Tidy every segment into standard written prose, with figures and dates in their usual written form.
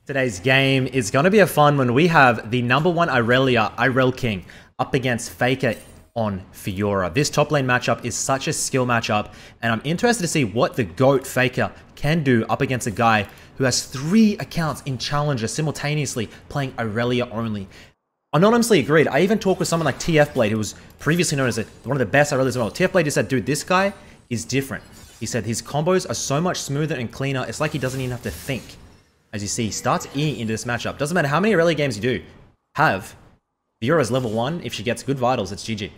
Today's game is going to be a fun one. We have the number one Irelia, Irelia up against Faker on Fiora. This top lane matchup is such a skill matchup, and I'm interested to see what the GOAT Faker can do up against a guy who has 3 accounts in Challenger simultaneously playing Irelia only. Anonymously agreed. I even talked with someone like TF Blade, who was previously known as one of the best Irelias in the world. TF Blade just said, dude, this guy is different. He said his combos are so much smoother and cleaner, it's like he doesn't even have to think. As you see, he starts E into this matchup. Doesn't matter how many Irelia games you do have. Fiora's level 1. If she gets good vitals, it's GG. You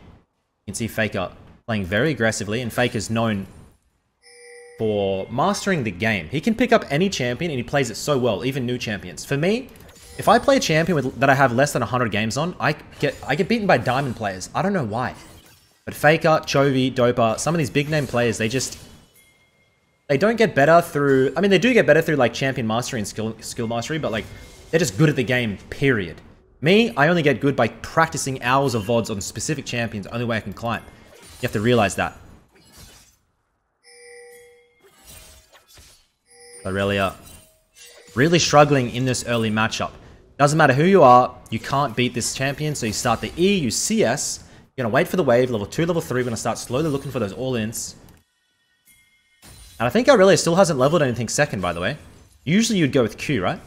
can see Faker playing very aggressively, and Faker's known for mastering the game. He can pick up any champion, and he plays it so well, even new champions. For me, if I play a champion that I have less than 100 games on, I get beaten by diamond players. I don't know why. But Faker, Chovy, Dopa, some of these big name players, they don't get better through... I mean, they do get better through, like, champion mastery and skill mastery, but, like, they're just good at the game, period. Me, I only get good by practicing hours of VODs on specific champions, only way I can climb. You have to realize that. Irelia really struggling in this early matchup. Doesn't matter who you are, you can't beat this champion, so you start the E, you CS, you're going to wait for the wave, level 2, level 3, we're going to start slowly looking for those all-ins. And I think Irelia still hasn't leveled anything second, by the way. Usually you'd go with Q, right?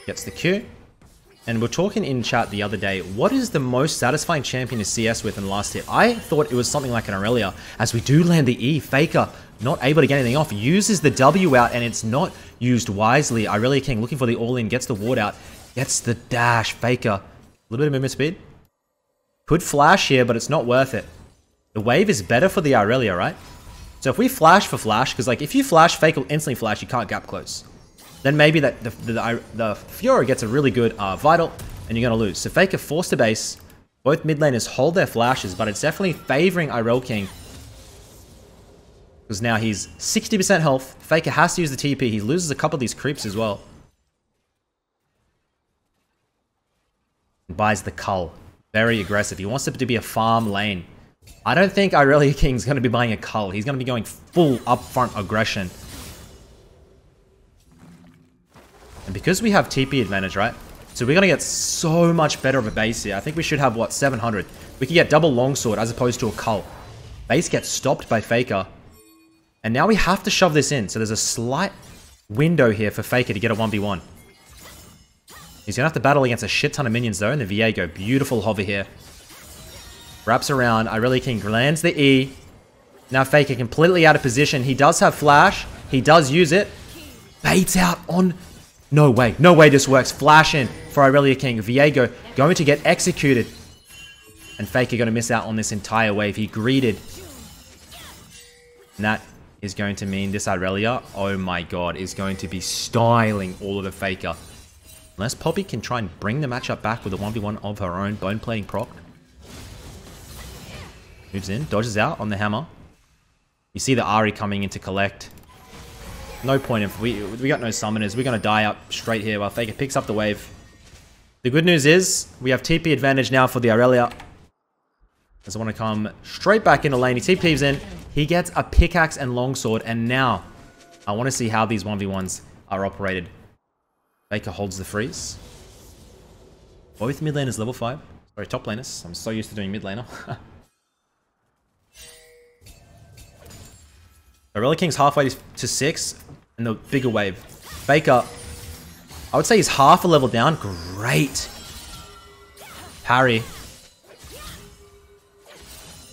Gets the Q. And we're talking in chat the other day, what is the most satisfying champion to CS with in the last hit? I thought it was something like an Irelia. As we do land the E, Faker not able to get anything off, uses the W out, and it's not used wisely. Irelia King looking for the all-in, gets the ward out, gets the dash. Faker, a little bit of movement speed. Could flash here, but it's not worth it. The wave is better for the Irelia, right? So if we flash for flash, because like if you flash, Faker will instantly flash, you can't gap close. Then maybe that the Fiora gets a really good vital, and you're going to lose. So Faker forced to base. Both mid laners hold their flashes, but it's definitely favoring Irelia King. Because now he's 60% health. Faker has to use the TP. He loses a couple of these creeps as well. And buys the Cull. Very aggressive. He wants it to be a farm lane. I don't think Irelia King's going to be buying a Cull. He's going to be going full upfront aggression. And because we have TP advantage, right? So we're going to get so much better of a base here. I think we should have, what, 700. We could get double longsword as opposed to a Cull. Base gets stopped by Faker. And now we have to shove this in. So there's a slight window here for Faker to get a 1v1. He's going to have to battle against a shit ton of minions though. And the Viego, beautiful hover here. Wraps around. Irelia King lands the E. Now Faker completely out of position. He does have flash. He does use it. Baits out on... No way. No way this works. Flash in for Irelia King. Viego going to get executed. And Faker going to miss out on this entire wave. He greeted. And that is going to mean this Irelia, oh my god, is going to be styling all of the Faker. Unless Poppy can try and bring the matchup back with a 1v1 of her own. Bone plating proc. Moves in, dodges out on the hammer. You see the Ahri coming in to collect. No point if we got no summoners. We're going to die up straight here while Faker picks up the wave. The good news is we have TP advantage now for the Irelia. Doesn't want to come straight back into lane. He TPs in. He gets a pickaxe and longsword. And now I want to see how these 1v1s are operated. Faker holds the freeze. Both mid laners level 5. Sorry, top laners. I'm so used to doing mid laner. Irelia King's halfway to 6, and the bigger wave. Faker, I would say he's half a level down. Great. Parry.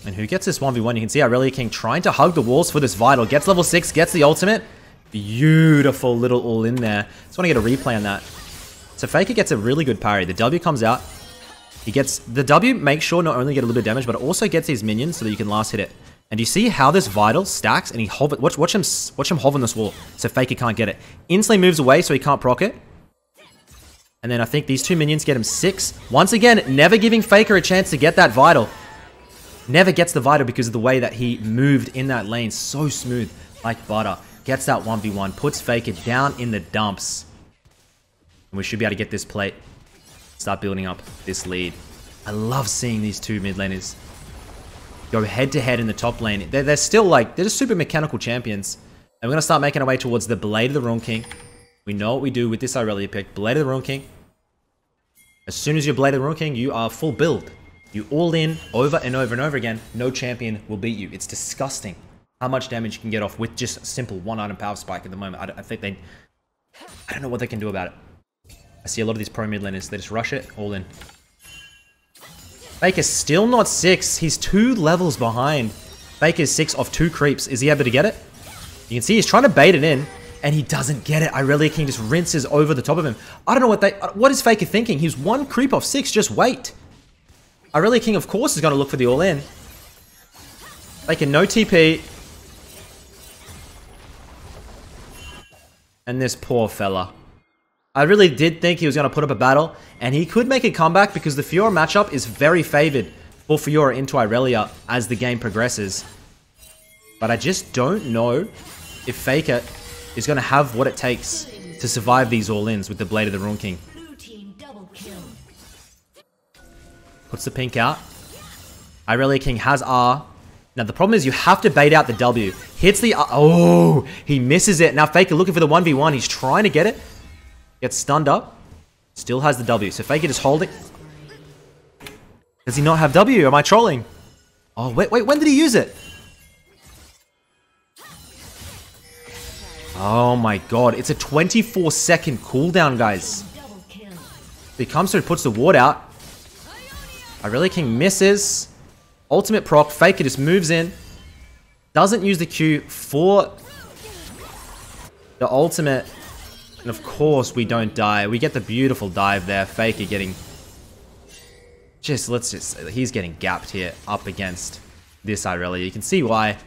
And who gets this 1v1? You can see Irelia King trying to hug the walls for this vital. Gets level 6, gets the ultimate. Beautiful little all in there. Just want to get a replay on that. So Faker gets a really good parry. The W comes out. He gets... The W makes sure not only get a little bit of damage, but it also gets these minions so that you can last hit it. And you see how this vital stacks, and he hover. Watch him hover on this wall, so Faker can't get it. Instantly moves away, so he can't proc it. And then I think these 2 minions get him 6. Once again, never giving Faker a chance to get that vital. Never gets the vital because of the way that he moved in that lane. So smooth, like butter. Gets that 1v1, puts Faker down in the dumps. And we should be able to get this plate. Start building up this lead. I love seeing these 2 mid laners go head to head in the top lane. They're still like, they're just super mechanical champions. And we're going to start making our way towards the Blade of the Ruined King. We know what we do with this Irelia pick. Blade of the Ruin King. As soon as you're Blade of the Ruin King, you are full build. You all in over and over and over again. No champion will beat you. It's disgusting how much damage you can get off with just a simple one-item power spike at the moment. I think they... I don't know what they can do about it. I see a lot of these pro mid laners. They just rush it, all in. Faker's still not 6. He's 2 levels behind. Faker's 6 off 2 creeps. Is he able to get it? You can see he's trying to bait it in, and he doesn't get it. Irelia King just rinses over the top of him. I don't know what is Faker thinking? He's 1 creep off 6. Just wait. Irelia King, of course, is going to look for the all-in. Faker, no TP. And this poor fella. I really did think he was going to put up a battle, and he could make a comeback because the Fiora matchup is very favored for Fiora into Irelia as the game progresses. But I just don't know if Faker is going to have what it takes to survive these all-ins with the Blade of the Ruin King. Puts the pink out. Irelia King has R. Now the problem is you have to bait out the W. Hits the R. Oh, he misses it. Now Faker looking for the 1v1. He's trying to get it. Gets stunned up. Still has the W. So Faker just holding. Does he not have W? Am I trolling? Oh, wait. When did he use it? Oh my god. It's a 24-second cooldown, guys. He comes through, puts the ward out. Irelia King misses. Ultimate proc. Faker just moves in. Doesn't use the Q for the ultimate. And of course we don't die. We get the beautiful dive there. Faker getting... he's getting gapped here up against this Irelia. You can see why.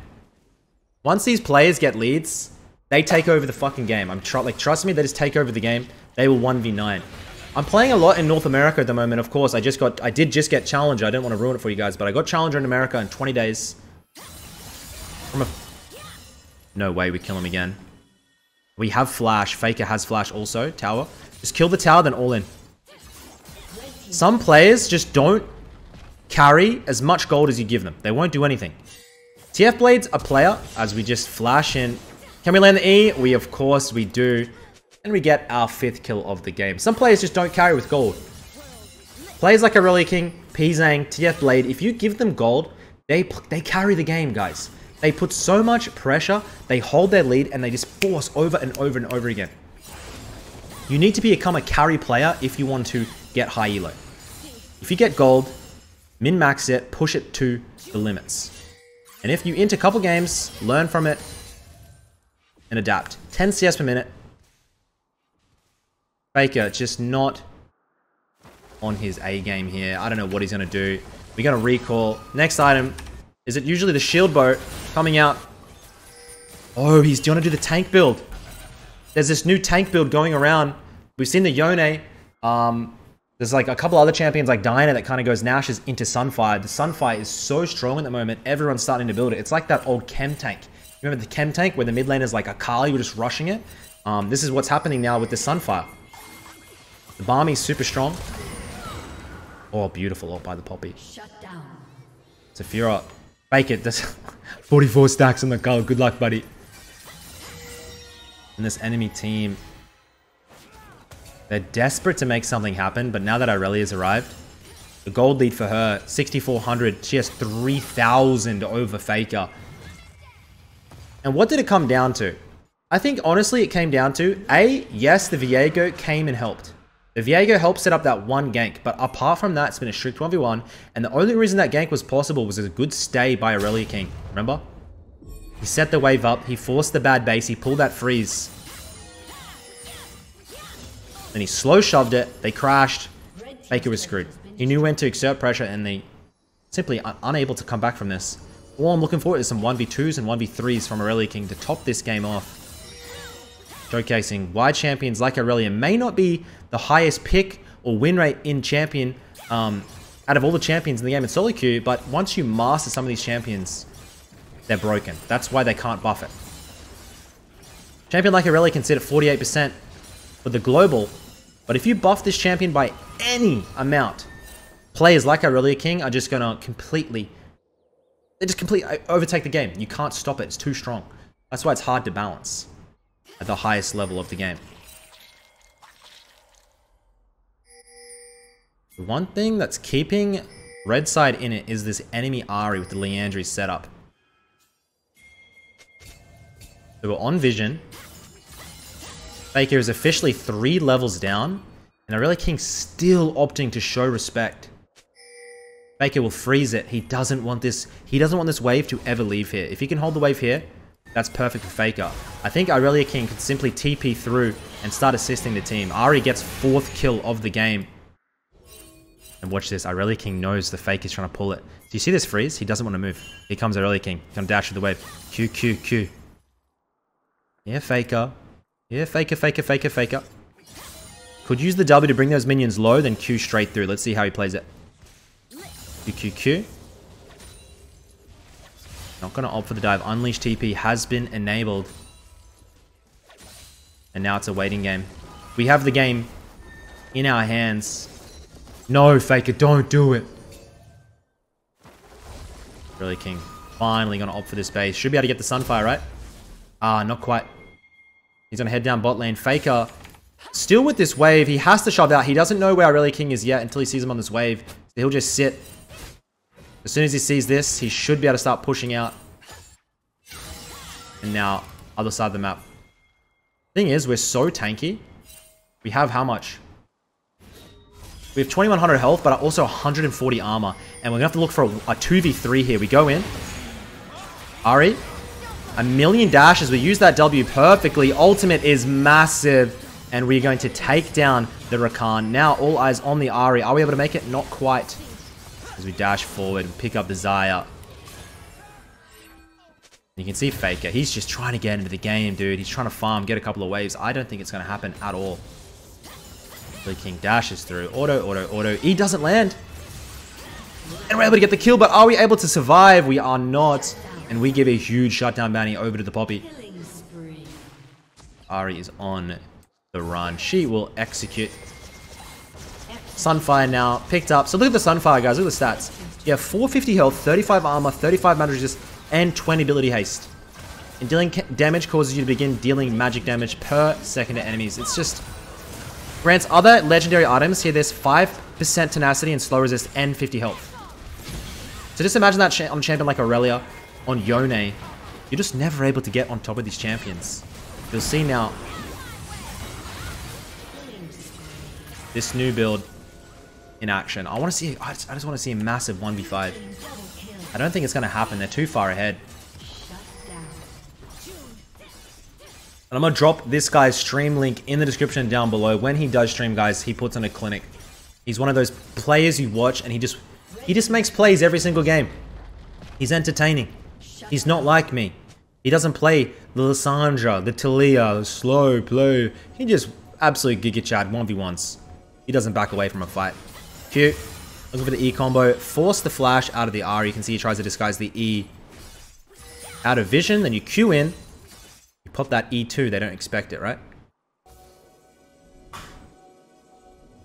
Once these players get leads, they take over the fucking game. Trust me, they just take over the game. They will 1v9. I'm playing a lot in North America at the moment, of course. I did just get Challenger. I don't want to ruin it for you guys, but I got Challenger in America in 20 days. No way we kill him again. We have Flash. Faker has Flash also. Tower. Just kill the tower, then all in. Some players just don't carry as much gold as you give them. They won't do anything. TF Blade's a player, as we just flash in. Can we land the E? Of course we do. And we get our 5th kill of the game. Some players just don't carry with gold. Players like Irelia King, P-Zang, TF Blade, if you give them gold, they carry the game, guys. They put so much pressure, they hold their lead, and they just force over and over and over again. You need to become a carry player if you want to get high elo. If you get gold, min-max it, push it to the limits. And if you int a couple games, learn from it, and adapt. 10 CS per minute. Faker just not on his A game here. I don't know what he's going to do. We're going to recall. Next item. Is it usually the shield boat coming out? Oh, he's going to do the tank build. There's this new tank build going around. We've seen the Yone. There's like a couple other champions like Diana that kind of goes Nash's into Sunfire. The Sunfire is so strong at the moment. Everyone's starting to build it. It's like that old Chem tank. Remember the Chem tank where the mid laners like Akali were just rushing it? This is what's happening now with the Sunfire. The Barmy's super strong. Oh, beautiful ult by the Poppy. Shut down. Fiora. Fake it. That's 44 stacks on the gold. Good luck, buddy. And this enemy team, they're desperate to make something happen, but now that Irelia's arrived, the gold lead for her, 6,400. She has 3,000 over Faker. And what did it come down to? I think, honestly, it came down to, yes, the Viego came and helped. The Viego helped set up that one gank, but apart from that, it's been a strict 1v1, and the only reason that gank was possible was a good stay by Irelia King, remember? He set the wave up, he forced the bad base, he pulled that freeze. Then he slow shoved it, they crashed, Faker was screwed. He knew when to exert pressure, and they simply are unable to come back from this. All I'm looking for is some 1v2s and 1v3s from Irelia King to top this game off. Showcasing why champions like Irelia may not be the highest pick or win rate in champion out of all the champions in the game in solo queue, but once you master some of these champions, they're broken. That's why they can't buff it. Champion like Irelia can sit at 48% for the global, but if you buff this champion by any amount, players like Irelia King are just gonna completely overtake the game. You can't stop it, it's too strong. That's why it's hard to balance at the highest level of the game. The one thing that's keeping red side in it is this enemy Ahri with the Liandry setup. So we're on vision. Faker is officially 3 levels down, and Irelia King still opting to show respect. Faker will freeze it. He doesn't want this. He doesn't want this wave to ever leave here. If he can hold the wave here, that's perfect for Faker. I think Irelia King could simply TP through and start assisting the team. Ahri gets 4th kill of the game. And watch this. Irelia King knows the Fake is trying to pull it. Do you see this freeze? He doesn't want to move. Here comes Irelia King. He's going to dash with the wave. Q, Q, Q. Yeah, Faker. Yeah, Faker, Faker, Faker, Faker. Could use the W to bring those minions low, then Q straight through. Let's see how he plays it. Q, Q, Q. Not going to opt for the dive. Unleash TP has been enabled. And now it's a waiting game. We have the game in our hands. No, Faker, don't do it. Irelia King finally going to opt for this base. Should be able to get the Sunfire, right? Ah, not quite. He's going to head down bot lane. Faker, still with this wave. He has to shove out. He doesn't know where Irelia King is yet until he sees him on this wave. So he'll just sit. As soon as he sees this, he should be able to start pushing out. And now, other side of the map. Thing is, we're so tanky. We have how much? We have 2100 health, but also 140 armor. And we're going to have to look for a 2v3 here. We go in. Ahri. 1,000,000 dashes. We use that W perfectly. Ultimate is massive. And we're going to take down the Rakan. Now, all eyes on the Ahri. Are we able to make it? Not quite. As we dash forward and pick up the Xayah. You can see Faker. He's just trying to get into the game, dude. He's trying to farm, get a couple of waves. I don't think it's going to happen at all. Irelia King dashes through. Auto, auto, auto. E doesn't land. And we're able to get the kill, but are we able to survive? We are not. And we give a huge shutdown bounty over to the Poppy. Ahri is on the run. She will execute. Sunfire now picked up. So look at the Sunfire, guys. Look at the stats. You have 450 health, 35 armor, 35 magic resist, and 20 ability haste. And dealing damage causes you to begin dealing magic damage per second to enemies. It's just... grants other legendary items. Here, there's 5% tenacity and slow resist and 50 health. So just imagine that on a champion like Irelia, on Yone. You're just never able to get on top of these champions. You'll see now. This new build in action. I want to see. I just want to see a massive 1v5. I don't think it's going to happen. They're too far ahead. And I'm going to drop this guy's stream link in the description down below. When he does stream, guys, he puts on a clinic. He's one of those players you watch and he just makes plays every single game. He's entertaining. He's not like me. He doesn't play the Lissandra, the Taliyah, the slow play. He just absolutely Giga Chad 1v1s. He doesn't back away from a fight. Q. Looking for the E combo. Force the flash out of the R. You can see he tries to disguise the E out of vision. Then you Q in. You pop that E2. They don't expect it, right?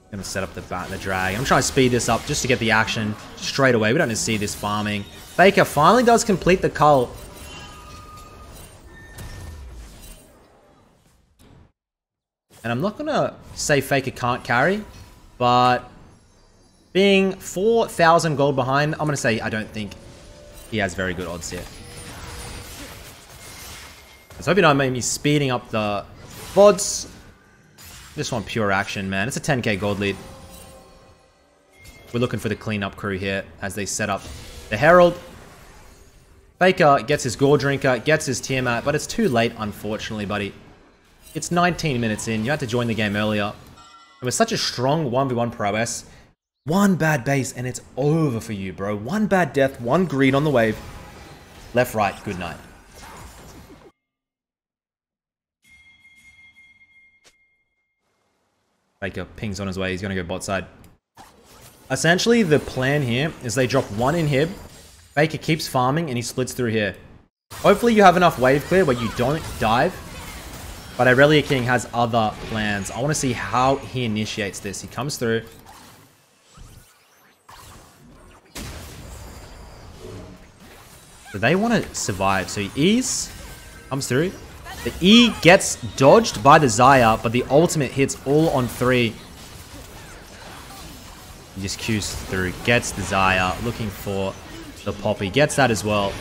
Gonna set up the drag. I'm trying to speed this up just to get the action straight away. We don't need to see this farming. Faker finally does complete the cull. And I'm not gonna say Faker can't carry, but being 4,000 gold behind, I'm gonna say I don't think he has very good odds here. I was hoping I may be speeding up the VODs. Just want pure action, man. It's a 10k gold lead. We're looking for the cleanup crew here as they set up the Herald. Faker gets his Gore Drinker, gets his Tiamat, but it's too late, unfortunately, buddy. It's 19 minutes in. You had to join the game earlier. It was such a strong 1v1 prowess. One bad base and it's over for you, bro. One bad death, one greed on the wave. Left, right, good night. Faker pings on his way. He's going to go bot side. Essentially, the plan here is they drop one inhib. Faker keeps farming and he splits through here. Hopefully you have enough wave clear where you don't dive. But Irelia King has other plans. I want to see how he initiates this. He comes through. So they want to survive. So he E's, comes through. The E gets dodged by the Xayah, but the ultimate hits all on 3. He just Qs through, gets the Xayah, looking for the Poppy, gets that as well.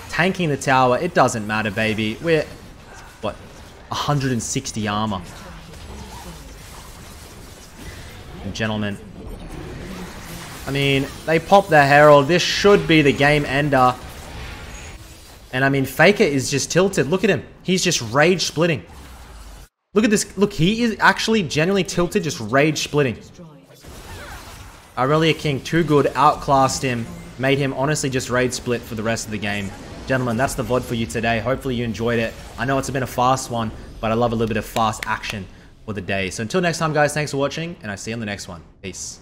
Tanking the tower, it doesn't matter, baby. We're, what, 160 armor. And gentlemen, I mean, they pop the Herald. This should be the game ender. And I mean, Faker is just tilted. Look at him. He's just rage splitting. Look at this. Look, he is actually genuinely tilted, just rage splitting. Irelia King, too good, outclassed him, made him honestly just rage split for the rest of the game. Gentlemen, that's the VOD for you today. Hopefully you enjoyed it. I know it's been a fast one, but I love a little bit of fast action for the day. So until next time, guys, thanks for watching, and I see you on the next one. Peace.